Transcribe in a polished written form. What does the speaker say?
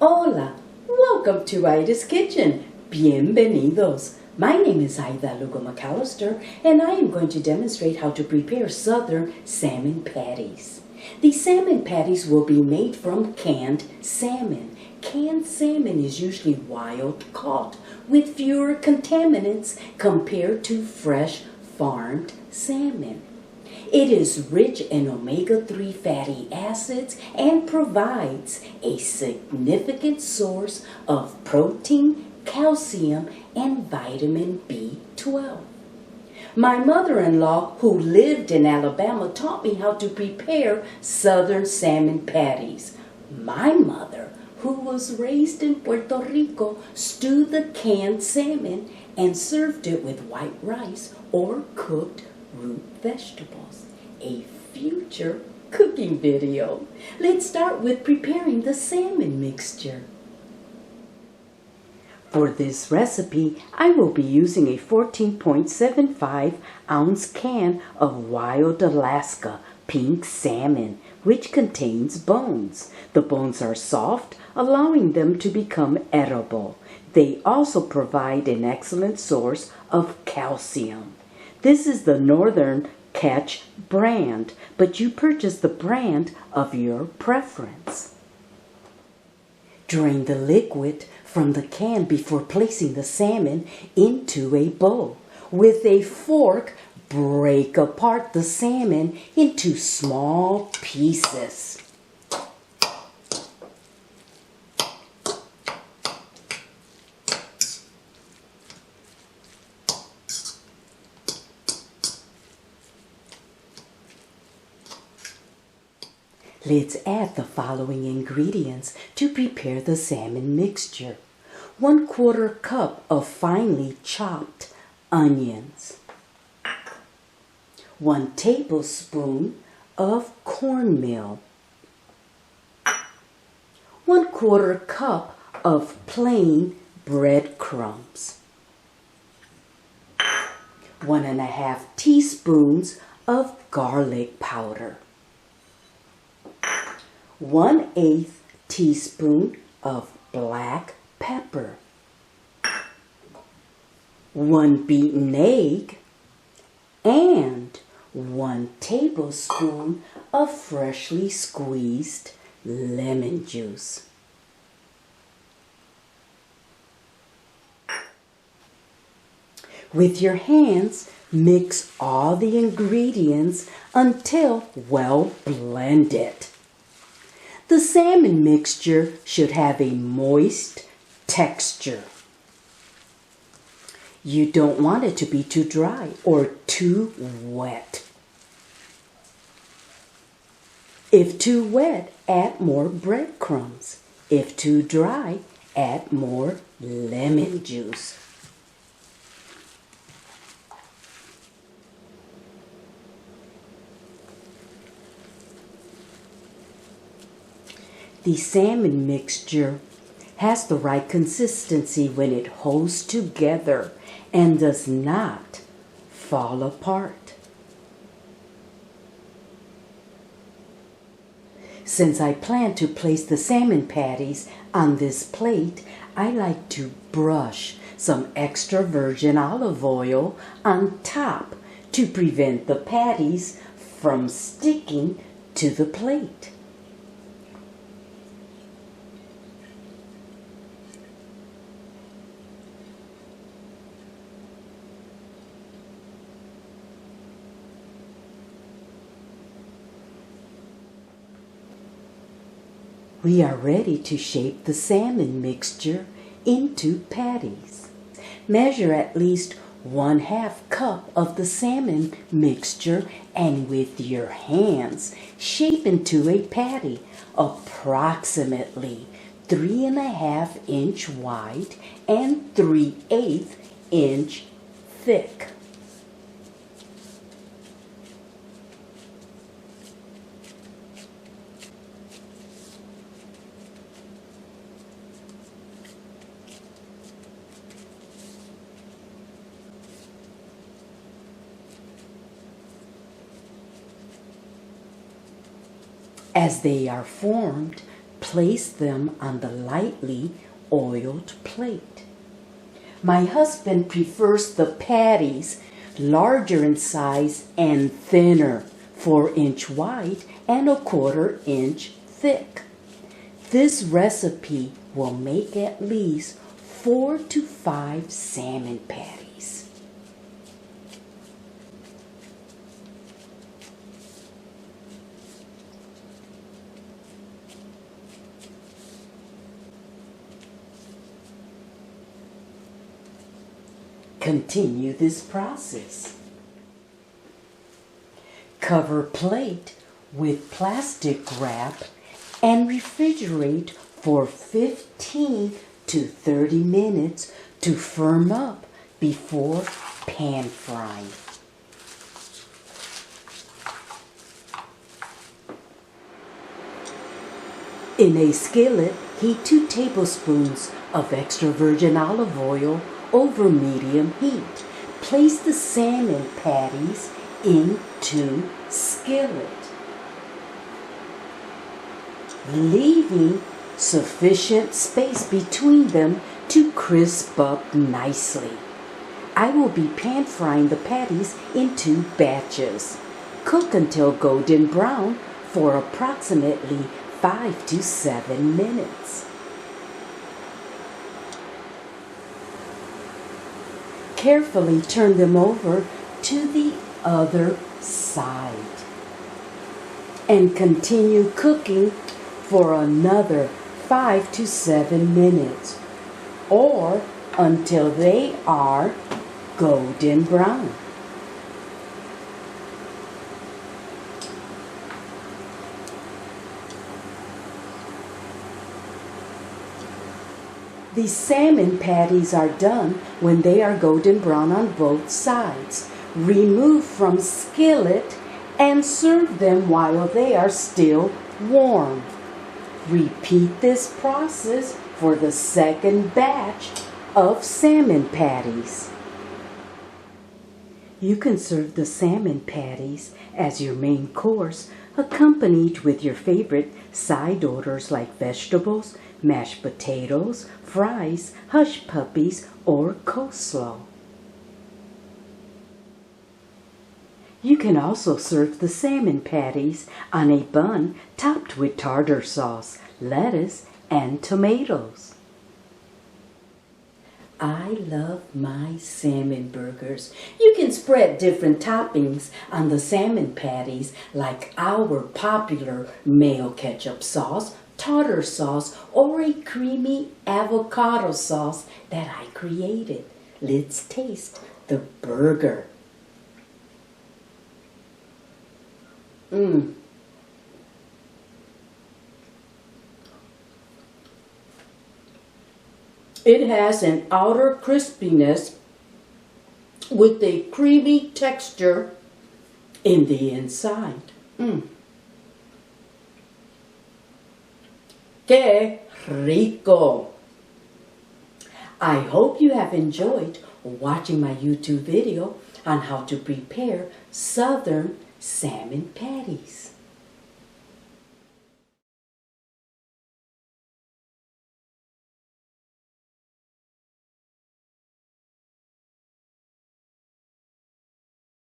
Hola, welcome to Ida's Kitchen. Bienvenidos. My name is Ida Lugo McAllister, and I am going to demonstrate how to prepare southern salmon patties. The salmon patties will be made from canned salmon. Canned salmon is usually wild caught with fewer contaminants compared to fresh farmed salmon. It is rich in omega-3 fatty acids and provides a significant source of protein, calcium, and vitamin B12. My mother-in-law, who lived in Alabama, taught me how to prepare southern salmon patties. My mother, who was raised in Puerto Rico, stewed the canned salmon and served it with white rice or cooked root vegetables. A future cooking video. Let's start with preparing the salmon mixture. For this recipe, I will be using a 14.75 ounce can of wild Alaska pink salmon, which contains bones. The bones are soft, allowing them to become edible. They also provide an excellent source of calcium. This is the Northern Catch brand, but you purchase the brand of your preference. Drain the liquid from the can before placing the salmon into a bowl. With a fork, break apart the salmon into small pieces. Let's add the following ingredients to prepare the salmon mixture. 1/4 cup of finely chopped onions. 1 tablespoon of cornmeal. 1/4 cup of plain breadcrumbs. 1½ teaspoons of garlic powder. 1/8 teaspoon of black pepper. 1 beaten egg and 1 tablespoon of freshly squeezed lemon juice. With your hands, mix all the ingredients until well blended. The salmon mixture should have a moist texture. You don't want it to be too dry or too wet. If too wet, add more breadcrumbs. If too dry, add more lemon juice. The salmon mixture has the right consistency when it holds together and does not fall apart. Since I plan to place the salmon patties on this plate, I like to brush some extra virgin olive oil on top to prevent the patties from sticking to the plate. We are ready to shape the salmon mixture into patties. Measure at least 1/2 cup of the salmon mixture and with your hands shape into a patty approximately 3½ inch wide and 3/8 inch thick. As they are formed, Place them on the lightly oiled plate. My husband prefers the patties larger in size and thinner, 4-inch wide and 1/4 inch thick. This recipe will make at least 4 to 5 salmon patties. Continue this process. Cover plate with plastic wrap and refrigerate for 15 to 30 minutes to firm up before pan frying. In a skillet, heat 2 tablespoons of extra virgin olive oil over medium heat. Place the salmon patties into skillet, leaving sufficient space between them to crisp up nicely. I will be pan frying the patties in 2 batches. Cook until golden brown for approximately 5 to 7 minutes. Carefully turn them over to the other side and continue cooking for another 5 to 7 minutes or until they are golden brown. The salmon patties are done when they are golden brown on both sides. Remove from skillet and serve them while they are still warm. Repeat this process for the second batch of salmon patties. You can serve the salmon patties as your main course, accompanied with your favorite side orders like vegetables, mashed potatoes, fries, hush puppies, or coleslaw. You can also serve the salmon patties on a bun topped with tartar sauce, lettuce, and tomatoes. I love my salmon burgers. You can spread different toppings on the salmon patties like our popular mayo ketchup sauce, tartar sauce, or a creamy avocado sauce that I created. Let's taste the burger. It has an outer crispiness with a creamy texture in the inside. ¡Qué rico! I hope you have enjoyed watching my YouTube video on how to prepare Southern salmon patties.